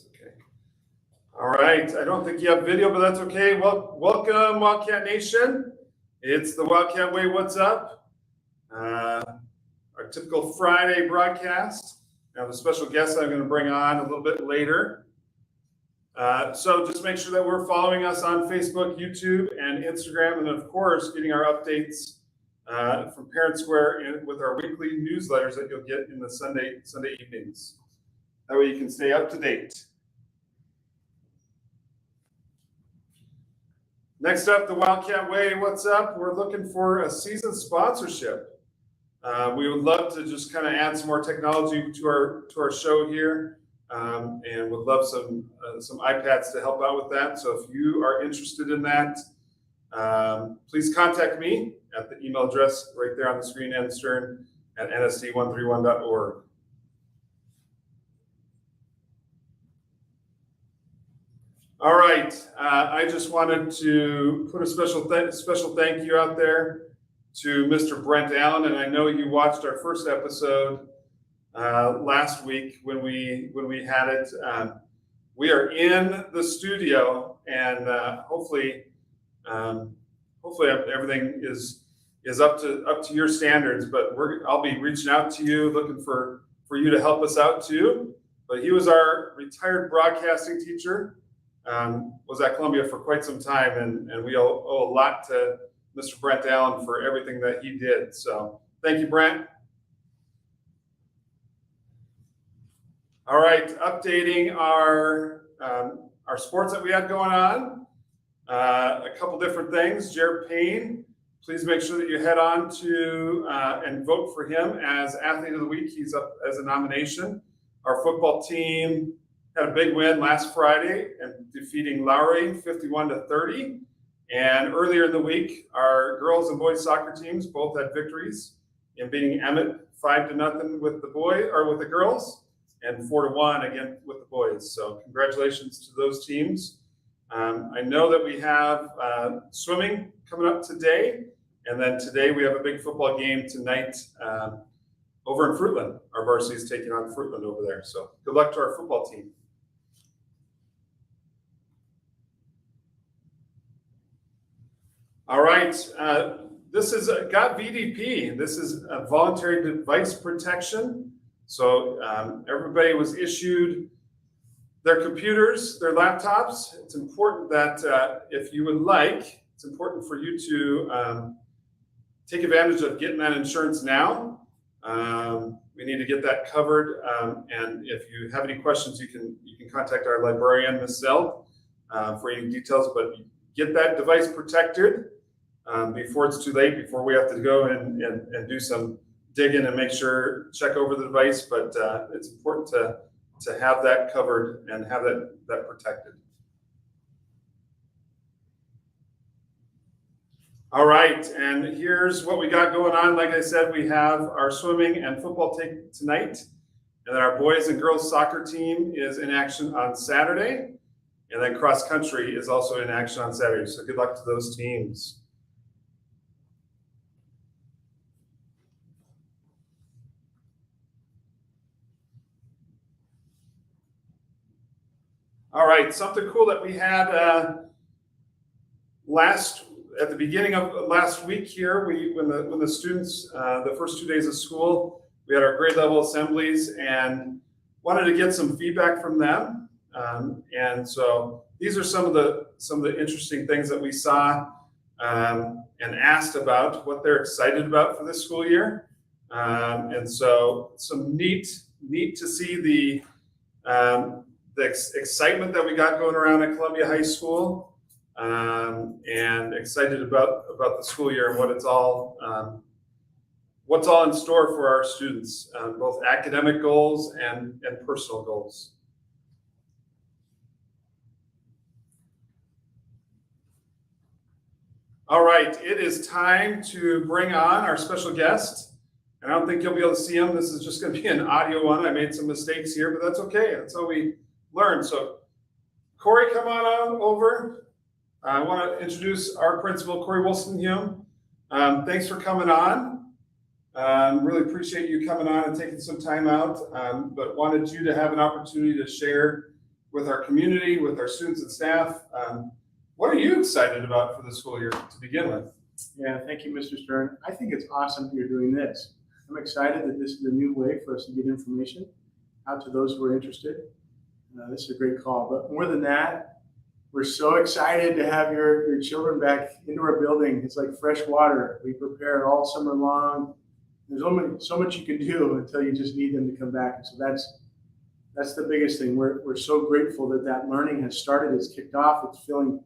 That's okay. All right. I don't think you have video, but that's okay. Well, welcome, Wildcat Nation. It's the Wildcat Way. What's up? Our typical Friday broadcast. I have a special guest I'm going to bring on a little bit later. So just make sure that we're following us on Facebook, YouTube, and Instagram, and of course, getting our updates from Parent Square with our weekly newsletters that you'll get in the Sunday evenings. That way you can stay up to date. Next up, the Wildcat Way. What's up? We're looking for a season sponsorship. We would love to just kind of add some more technology to our show here, and would love some iPads to help out with that. So if you are interested in that, please contact me at the email address right there on the screen, nstern@nsd131.org. All right, I just wanted to put a special thank you out there to Mr. Brent Allen, and I know you watched our first episode last week when we had it. We are in the studio, and hopefully everything is up to your standards. But I'll be reaching out to you, looking for you to help us out too. But he was our retired broadcasting teacher. Was at Columbia for quite some time, and we owe a lot to Mr. Brent Allen for everything that he did. So thank you, Brent. All right, updating our sports that we had going on. A couple different things. Jared Payne, please make sure that you head on to and vote for him as Athlete of the Week. He's up as a nomination. Our football team had a big win last Friday and defeating Lowry 51-30. And earlier in the week, our girls and boys soccer teams both had victories in beating Emmett 5-0 with the girls, and 4-1 again with the boys. So congratulations to those teams. I know that we have swimming coming up today, and then today we have a big football game tonight over in Fruitland. Our varsity is taking on Fruitland over there. So good luck to our football team. All right, this is got VDP. This is a voluntary device protection. So everybody was issued their computers, their laptops. It's important that if you would like, it's important for you to take advantage of getting that insurance now. We need to get that covered. And if you have any questions, you can contact our librarian, Ms. Zeld, for any details. But get that device protected before it's too late, before we have to go and do some digging and check over the device. But it's important to have that covered and have that protected. All right, and here's what we got going on. Like I said, we have our swimming and football take tonight, and then our boys and girls soccer team is in action on Saturday, and then cross country is also in action on Saturday. So good luck to those teams. All right, something cool that we had at the beginning of last week here, when the students, the first 2 days of school, we had our grade level assemblies and wanted to get some feedback from them. And so these are some of the interesting things that we saw and asked about what they're excited about for this school year. And so some neat to see the excitement that we got going around at Columbia High School, and excited about the school year and what's all in store for our students, both academic goals and personal goals. All right, it is time to bring on our special guest. And I don't think you'll be able to see him. This is just going to be an audio one. I made some mistakes here, but that's okay. That's how we learn. So Corey, come on over. I want to introduce our principal, Corey Wilson-Hume. Thanks for coming on. Really appreciate you coming on and taking some time out, but wanted you to have an opportunity to share with our community, with our students and staff. What are you excited about for the school year to begin with? Yeah, thank you, Mr. Stern. I think it's awesome that you're doing this. I'm excited that this is a new way for us to get information out to those who are interested. This is a great call. But more than that, we're so excited to have your children back into our building. It's like fresh water. We prepare all summer long. There's only so much you can do until you just need them to come back. And so that's the biggest thing. We're so grateful that learning has started. It's kicked off. It's feeling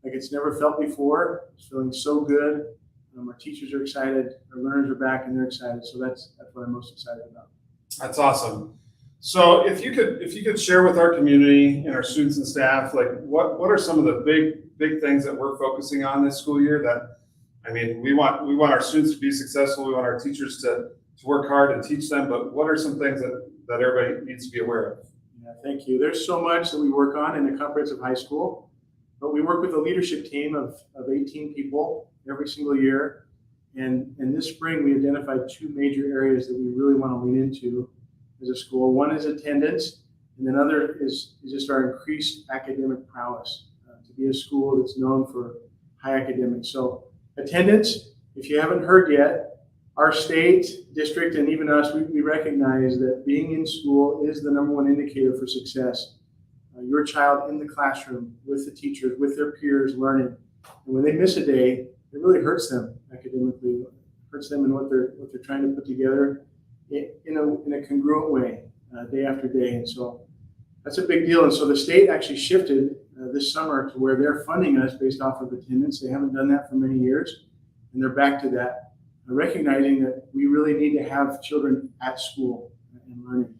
like it's never felt before. It's feeling so good. Our teachers are excited. Our learners are back, and they're excited. So that's what I'm most excited about. That's awesome. So if you could share with our community and our students and staff, like what are some of the big things that we're focusing on this school year? That, I mean, we want our students to be successful. We want our teachers to work hard and teach them. But what are some things that everybody needs to be aware of? Yeah, thank you. There's so much that we work on in a comprehensive high school, but we work with a leadership team of 18 people every single year. And this spring, we identified two major areas that we really want to lean into as a school. One is attendance, and another is just our increased academic prowess, to be a school that's known for high academics. So attendance, if you haven't heard yet, our state, district, and even us, we recognize that being in school is the number one indicator for success. Your child in the classroom with the teachers, with their peers, learning. And when they miss a day, it really hurts them academically, hurts them in what they're trying to put together in a congruent way, day after day. And so that's a big deal. And so the state actually shifted this summer to where they're funding us based off of attendance. They haven't done that for many years, and they're back to that, recognizing that we really need to have children at school and learning.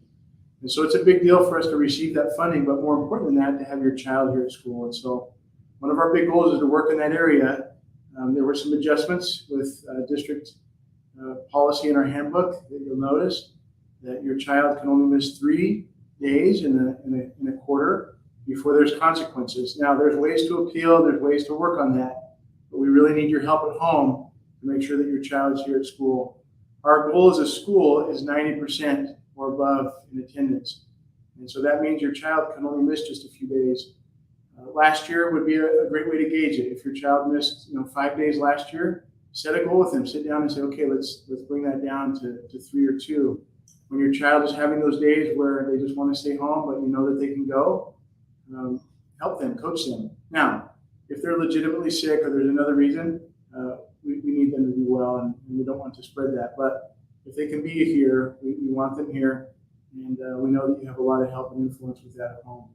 And so it's a big deal for us to receive that funding, but more important than that, to have your child here at school. And so one of our big goals is to work in that area. There were some adjustments with district policy in our handbook that you'll notice that your child can only miss 3 days in a quarter before there's consequences. Now, there's ways to appeal, there's ways to work on that, but we really need your help at home to make sure that your child is here at school. Our goal as a school is 90% or above in attendance. And so that means your child can only miss just a few days. Last year would be a great way to gauge it. If your child missed 5 days last year, set a goal with them. Sit down and say, okay, let's bring that down to 3 or 2. When your child is having those days where they just want to stay home, but you know that they can go, help them, coach them. Now, if they're legitimately sick or there's another reason, we need them to do well, and we don't want to spread that. But if they can be here, we want them here, and we know that you have a lot of help and influence with that at home.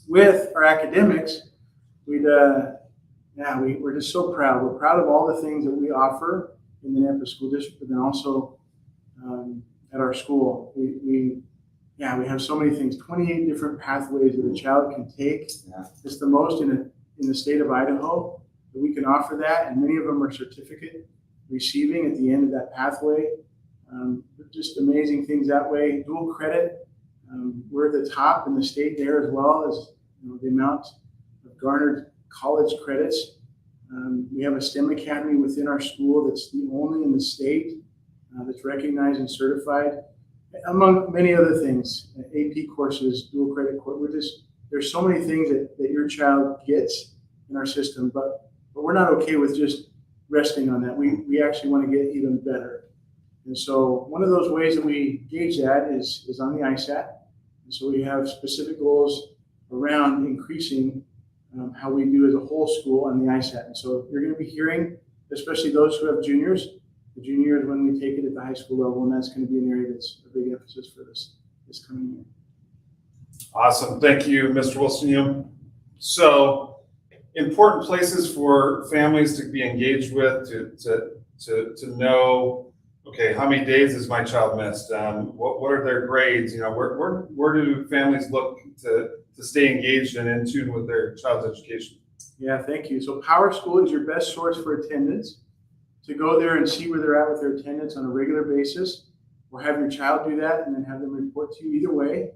With our academics, we're just so proud. We're proud of all the things that we offer in the Nampa School District, but then also at our school. We have so many things, 28 different pathways that a child can take. Yeah. It's the most in the state of Idaho that we can offer that, and many of them are certificate receiving at the end of that pathway. Just amazing things that way. Dual credit. We're at the top in the state there, as well as the amount of garnered college credits. We have a STEM academy within our school that's the only in the state that's recognized and certified, among many other things. AP courses, dual credit courses. There's so many things that your child gets in our system, but we're not okay with just resting on that. We actually want to get even better. And so one of those ways that we gauge that is on the ISAT. And so we have specific goals around increasing how we do as a whole school on the ISAT. And so you're going to be hearing, especially those who have juniors, the juniors when we take it at the high school level, and that's going to be an area that's a big emphasis for this coming year. Awesome. Thank you, Mr. Wilson. So important places for families to be engaged with, to know, okay, how many days has my child missed? What are their grades? Where do families look to stay engaged and in tune with their child's education? Yeah, thank you. So Power School is your best source for attendance. To go there and see where they're at with their attendance on a regular basis, or have your child do that and then have them report to you. Either way,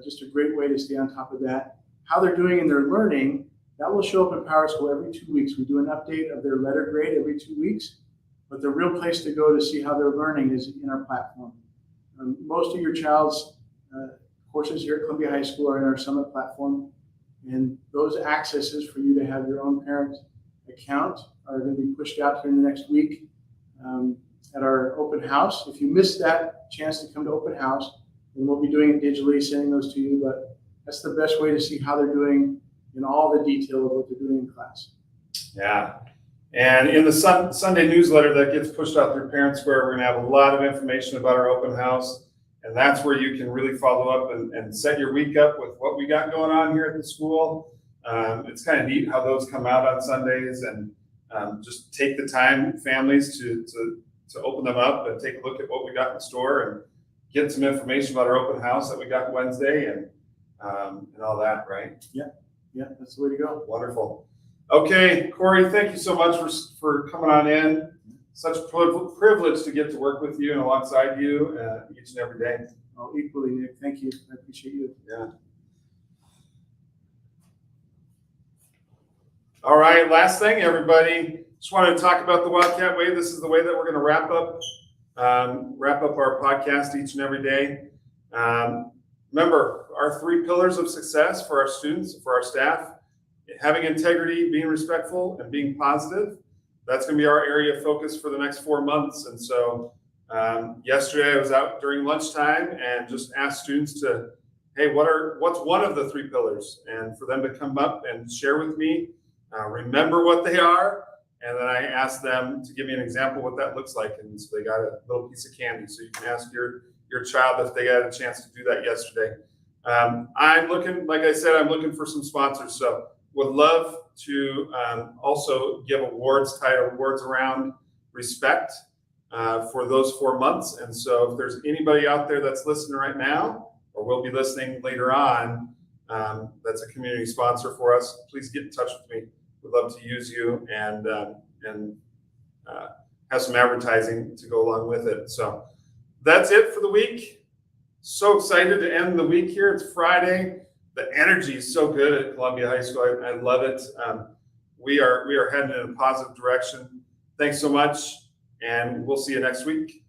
just a great way to stay on top of that. How they're doing in their learning, that will show up in Power School every 2 weeks. We do an update of their letter grade every 2 weeks. But the real place to go to see how they're learning is in our platform. Most of your child's courses here at Columbia High School are in our Summit platform. And those accesses for you to have your own parent account are going to be pushed out here in the next week at our open house. If you missed that chance to come to open house, then we'll be doing it digitally, sending those to you. But that's the best way to see how they're doing in all the detail of what they're doing in class. Yeah. And in the Sunday newsletter that gets pushed out through Parent Square, we're going to have a lot of information about our open house. And that's where you can really follow up and set your week up with what we got going on here at the school. It's kind of neat how those come out on Sundays, and just take the time, families, to open them up and take a look at what we got in store and get some information about our open house that we got Wednesday and all that, right? Yeah, that's the way to go. Wonderful. Okay, Corey, thank you so much for coming on in. Such a privilege to get to work with you and alongside you each and every day. Oh, equally, Nick. Thank you. I appreciate you. Yeah. All right, last thing, everybody. Just wanted to talk about the Wildcat Way. This is the way that we're going to wrap up our podcast each and every day. Remember, our 3 pillars of success for our students, for our staff: having integrity, being respectful, and being positive. That's going to be our area of focus for the next 4 months. And so yesterday I was out during lunchtime and just asked students to, hey, what's one of the 3 pillars? And for them to come up and share with me, remember what they are. And then I asked them to give me an example of what that looks like. And so they got a little piece of candy. So you can ask your child if they got a chance to do that yesterday. I'm looking, like I said, I'm looking for some sponsors. So would love to also give awards, tie awards around respect for those 4 months. And so if there's anybody out there that's listening right now, or will be listening later on, that's a community sponsor for us, please get in touch with me. We'd love to use you and have some advertising to go along with it. So that's it for the week. So excited to end the week here. It's Friday. The energy is so good at Columbia High School. I love it. We are heading in a positive direction. Thanks so much, and we'll see you next week.